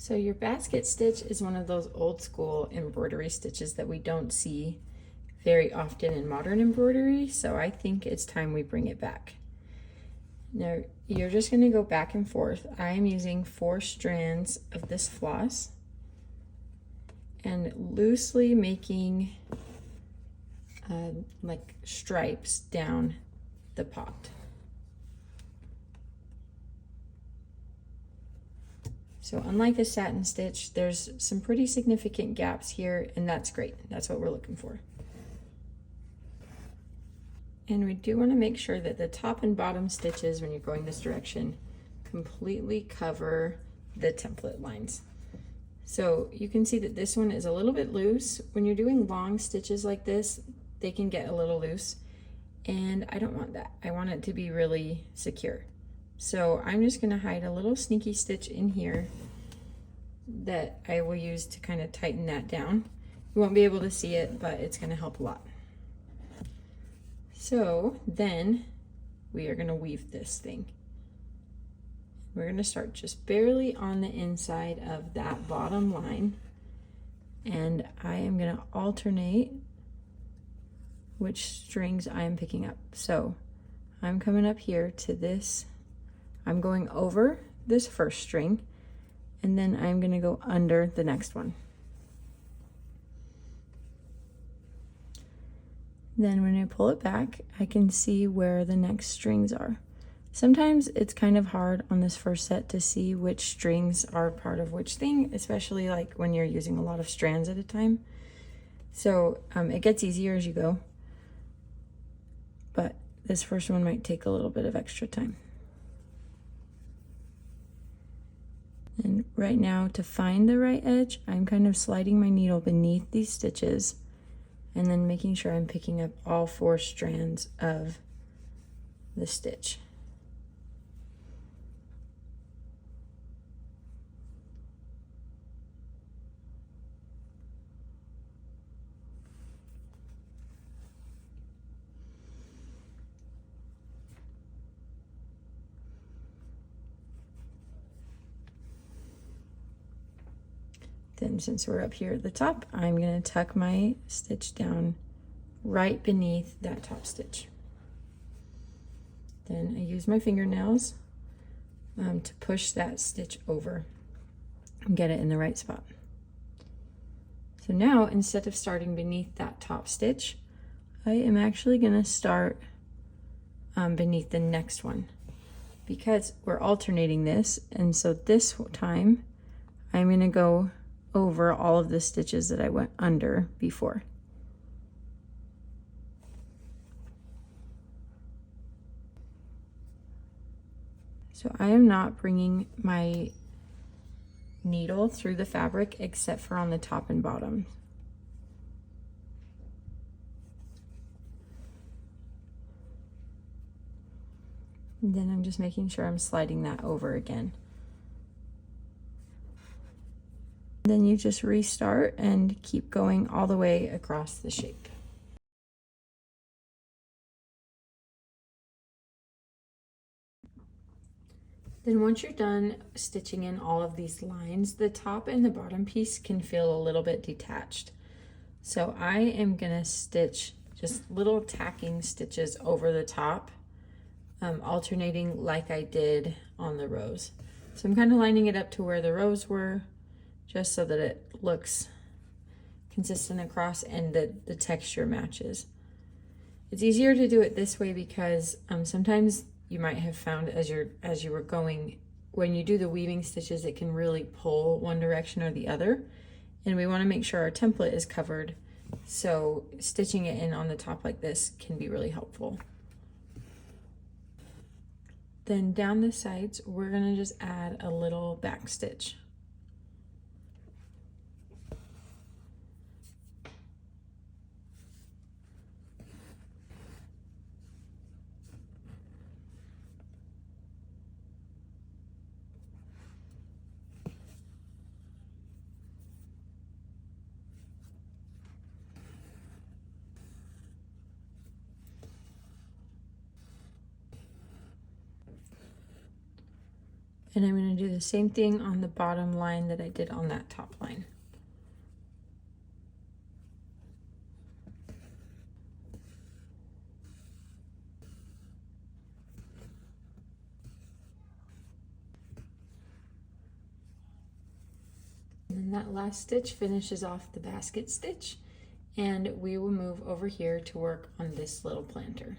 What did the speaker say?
So your basket stitch is one of those old school embroidery stitches that we don't see very often in modern embroidery, so I think it's time we bring it back. Now you're just going to go back and forth. I am using 4 strands of this floss and loosely making like stripes down the pot. So unlike a satin stitch, there's some pretty significant gaps here, and that's great. That's what we're looking for. And we do want to make sure that the top and bottom stitches, when you're going this direction, completely cover the template lines. So you can see that this one is a little bit loose. When you're doing long stitches like this, they can get a little loose, and I don't want that. I want it to be really secure. So I'm just going to hide a little sneaky stitch in here that I will use to kind of tighten that down. You won't be able to see it, but it's going to help a lot. So then we are going to weave this thing. We're going to start just barely on the inside of that bottom line, and I am going to alternate which strings I am picking up. So I'm coming up here to this, I'm going over this first string, and then I'm going to go under the next one. Then when I pull it back, I can see where the next strings are. Sometimes it's kind of hard on this first set to see which strings are part of which thing, especially like when you're using a lot of strands at a time. So it gets easier as you go, but this first one might take a little bit of extra time. And right now, to find the right edge, I'm kind of sliding my needle beneath these stitches and then making sure I'm picking up all 4 strands of the stitch. Then since we're up here at the top, I'm going to tuck my stitch down right beneath that top stitch. Then I use my fingernails to push that stitch over and get it in the right spot. So now, instead of starting beneath that top stitch, I am actually going to start beneath the next one, because we're alternating this, and so this time I'm going to go over all of the stitches that I went under before. So I am not bringing my needle through the fabric except for on the top and bottom. And then I'm just making sure I'm sliding that over again. Then you just restart and keep going all the way across the shape. Then once you're done stitching in all of these lines, the top and the bottom piece can feel a little bit detached. So I am gonna stitch just little tacking stitches over the top, alternating like I did on the rows. So I'm kind of lining it up to where the rows were, just so that it looks consistent across and that the texture matches. It's easier to do it this way because sometimes you might have found as you were going, when you do the weaving stitches, it can really pull one direction or the other, and we want to make sure our template is covered, so stitching it in on the top like this can be really helpful. Then down the sides, we're going to just add a little back stitch. And I'm going to do the same thing on the bottom line that I did on that top line. And then that last stitch finishes off the basket stitch, and we will move over here to work on this little planter.